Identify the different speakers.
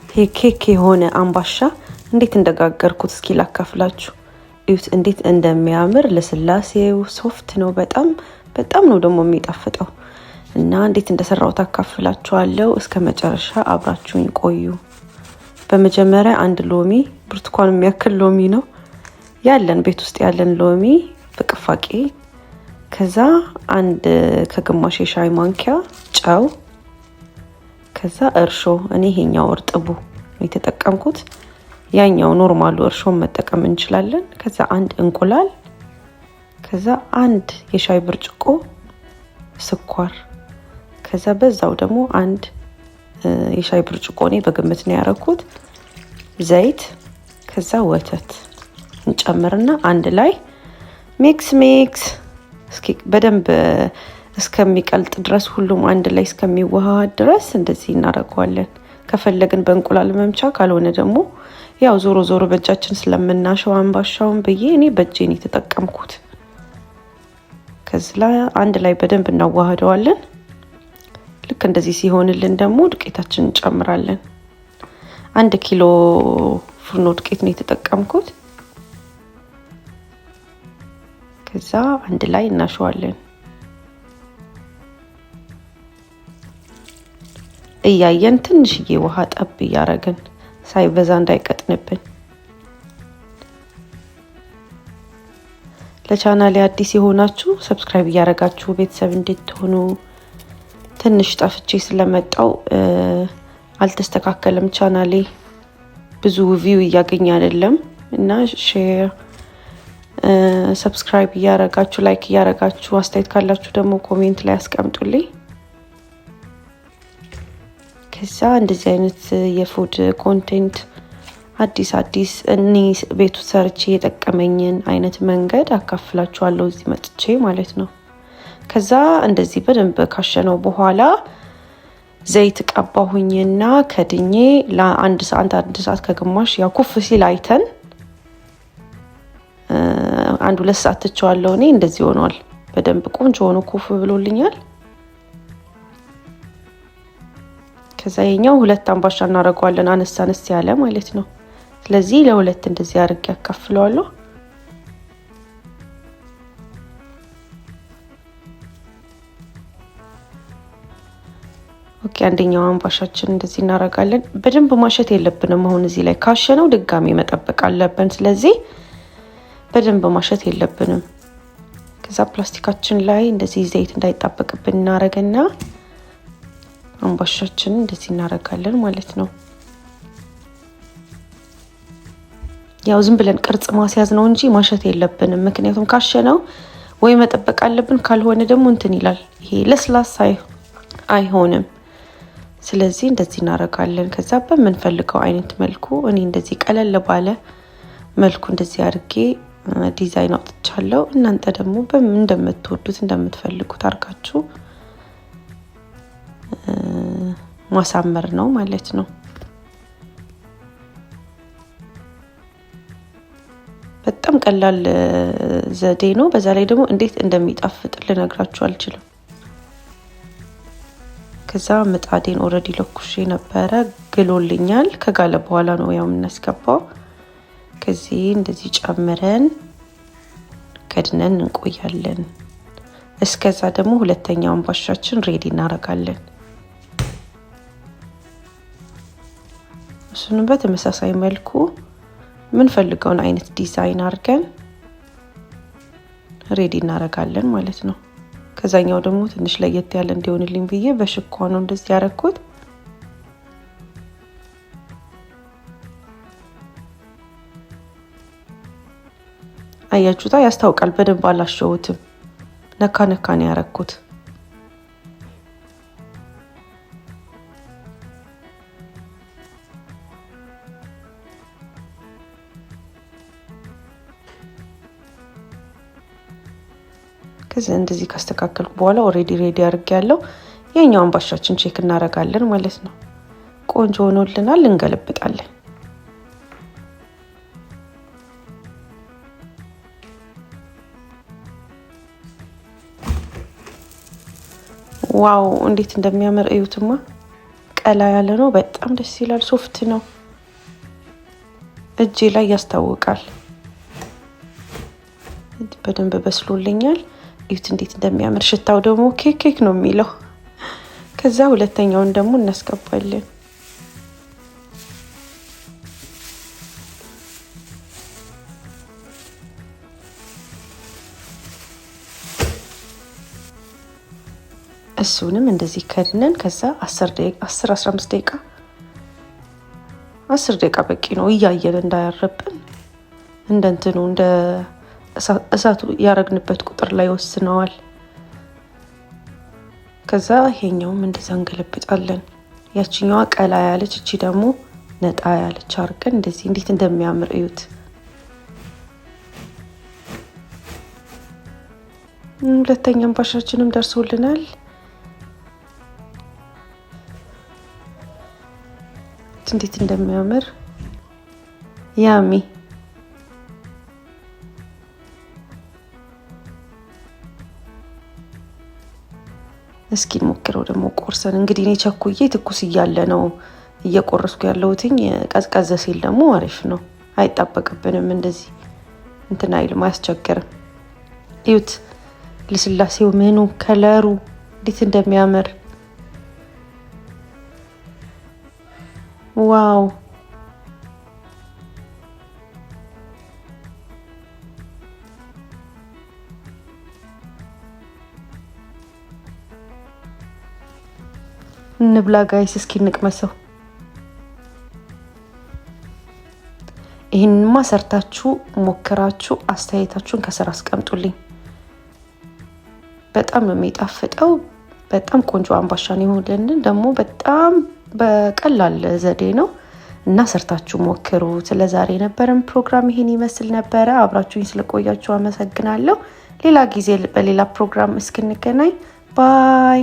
Speaker 1: ይሄ ኬክ የሆነ አምባሻ እንዴት እንደጋገርኩት እስኪ ላካፍላችሁ። እዩት እንዴት እንደሚያምር ለስላሴው ሶፍት ነው። በጣም ነው ደግሞ የሚጣፍጠው እና እንዴት እንደሰራሁት አካፍላችኋለሁ። እስከ መጨረሻ አብራችሁኝ ቆዩ። በመጀመሪያ አንድ ሎሚ፣ ብርቱካን የሚያክል ሎሚ ነው ያለን ቤት ውስጥ ያለን ሎሚ ፍቅፋቂ፣ ከዛ አንድ ከግማሽ የሻይ ማንኪያ ጨው፣ ከዛ እርሾ፣ እኔ ይሄኛው እርጥቡ ነው የተጠቀምኩት፣ ያኛው ኖርማሉ እርሾን መጠቀም እንችላለን። ከዛ አንድ እንቁላል፣ ከዛ አንድ የሻይ ብርጭቆ ስኳር፣ ከዛ በዛው ደግሞ አንድ የሻይ ብርጭቆ እኔ በግምት ነው ያረኩት ዘይት፣ ከዛ ወተት እንጨምርና አንድ ላይ ሚክስ እስኪ በደንብ እስከሚቀልጥ ድረስ ሁሉም አንድ ላይ እስከሚዋሃድ ድረስ እንደዚህ እናደርገዋለን። ከፈለግን በእንቁላል መምቻ፣ ካልሆነ ደግሞ ያው ዞሮ በእጃችን ስለምናሸው አምባሻውን ብዬ እኔ በእጄ ነው የተጠቀምኩት። ከዛ አንድ ላይ በደንብ እናዋህደዋለን። ልክ እንደዚህ ሲሆንልን ደግሞ ዱቄታችንን እንጨምራለን። 1 ኪሎ ፍርኖ ዱቄት ነው የተጠቀምኩት። ከዛ አንድ ላይ እናሸዋለን እያየን ትንሽዬ ውሃ ጠብ እያረግን ሳይበዛ እንዳይቀጥንብን። ለቻናሌ አዲስ የሆናችሁ ሰብስክራይብ እያረጋችሁ ቤተሰብ እንድትሆኑ። ትንሽ ጠፍቼ ስለመጣው አልተስተካከለም ቻናሌ፣ ብዙ ቪው እያገኘ አይደለም እና ሼር ሰብስክራይብ እያረጋችሁ ላይክ እያረጋችሁ አስተያየት ካላችሁ ደግሞ ኮሜንት ላይ አስቀምጡልኝ። ከዛ እንደዚህ አይነት የፉድ ኮንቴንት አዲስ እኔ ቤቱ ሰርቼ የጠቀመኝን አይነት መንገድ አካፍላችኋለሁ እዚህ መጥቼ ማለት ነው። ከዛ እንደዚህ በደንብ ካሸነው በኋላ ዘይት ቀባሁኝና ከድኜ ለአንድ ሰዓት ከግማሽ ያው ኩፍ ሲል አይተን 1-2 ሰዓት ትቸዋለሁ። እኔ እንደዚህ ሆኗል። በደንብ ቆንጆ ሆኖ ኩፍ ብሎልኛል። ከዛ የኛው 2 አምባሻ እናደርገዋለን፣ አነስ ያለ ማለት ነው። ስለዚህ ለሁለት እንደዚህ አድርጌ ያካፍለዋለሁ። ኦኬ፣ አንደኛው አምባሻችን እንደዚህ እናደርጋለን። በደንብ ማሸት የለብንም። አሁን እዚህ ላይ ካሸነው ድጋሚ መጠበቅ አለብን። ስለዚህ በደንብ ማሸት የለብንም። ከዛ ፕላስቲካችን ላይ እንደዚህ ዘይት እንዳይጣበቅብን እናረጋና አምባሻችን እንደዚህ እናረጋለን ማለት ነው። ያው ዝም ብለን ቅርጽ ማስያዝ ነው እንጂ ማሸት የለብንም። ምክንያቱም ካሸነው ወይ መጠበቅ አለብን፣ ካልሆነ ደግሞ እንትን ይላል፣ ይሄ ለስላሳ አይሆንም። ስለዚህ እንደዚህ እናረጋለን። ከዛ በምንፈልገው አይነት መልኩ እኔ እንደዚህ ቀለል ባለ መልኩ እንደዚህ አድርጌ ዲዛይን አውጥቻለሁ። እናንተ ደግሞ በምን እንደምትወዱት እንደምትፈልጉት አርጋችሁ ማሳመር ነው ማለት ነው። በጣም ቀላል ዘዴ ነው። በዛ ላይ ደግሞ እንዴት እንደሚጣፍጥ ልነግራችሁ አልችልም። ከዛ ምጣዴን ኦልሬዲ ለኩሼ ነበረ፣ ግሎልኛል። ከጋለ በኋላ ነው ያው የምናስገባው። ከዚህ እንደዚህ ጨምረን ከድነን እንቆያለን። እስከዛ ደግሞ ሁለተኛው አምባሻችን ሬዲ እናረጋለን። እሱንም በተመሳሳይ መልኩ የምንፈልገውን አይነት ዲዛይን አድርገን ሬዲ እናረጋለን ማለት ነው። ከዛኛው ደግሞ ትንሽ ለየት ያለ እንዲሆንልኝ ብዬ በሽኳ ነው እንደዚህ ያረኩት። አያችሁታ፣ ያስታውቃል። በደንብ አላሸሁትም፣ ነካ ነው ያረኩት። ከዚህ እንደዚህ ካስተካከልኩ በኋላ ኦሬዲ ሬዲ አድርጌያለሁ። የኛው አምባሻችን ቼክ እናረጋለን ማለት ነው። ቆንጆ ሆኖልናል። እንገለብጣለን። ዋው እንዴት እንደሚያምር እዩትማ። ቀላ ያለ ነው። በጣም ደስ ይላል። ሶፍት ነው። እጄ ላይ ያስታውቃል። በደንብ በስሎልኛል። እዩት እንዴት እንደሚያምር። ሽታው ደግሞ ኬክ ነው የሚለው። ከዛ ሁለተኛውን ደግሞ እናስገባለን። እሱንም እንደዚህ ከድነን ከዛ 10-15 ደቂቃ 10 ደቂቃ በቂ ነው። እያየን እንዳያረብን እንደ እንትኑ እንደ እሳቱ ያረግንበት ቁጥር ላይ ወስነዋል። ከዛ ይሄኛውም እንደዛ እንገለብጣለን። ያቺኛዋ ቀላ ያለች፣ እቺ ደግሞ ነጣ ያለች አርገን እንደዚህ እንዴት እንደሚያምር እዩት። ሁለተኛ አምባሻችንም ደርሶልናል። እንዴት እንደሚያምር ያሚ። እስኪ ሞክረው ደግሞ ቆርሰን። እንግዲህ እኔ ቸኩዬ ትኩስ እያለ ነው እየቆረስኩ ያለሁትኝ። ቀዝቀዘ ሲል ደግሞ አሪፍ ነው። አይጣበቅብንም። እንደዚህ እንትን አይልም፣ አያስቸግርም። እዩት ልስላሴው፣ ምኑ፣ ከለሩ እንዴት እንደሚያምር ዋው! እንብላ ጋይስ፣ እስኪ እንቅመሰው። ይህንማ ሰርታችሁ ሞክራችሁ አስተያየታችሁን ከስር አስቀምጡልኝ። በጣም ነው የሚጣፍጠው። በጣም ቆንጆ አምባሻ ነው የሆነልን። ደግሞ በጣም በቀላል ዘዴ ነው እና ሰርታችሁ ሞክሩት። ለዛሬ የነበረን ፕሮግራም ይሄን ይመስል ነበረ። አብራችሁኝ ስለቆያችሁ አመሰግናለሁ። ሌላ ጊዜ በሌላ ፕሮግራም እስክንገናኝ ባይ።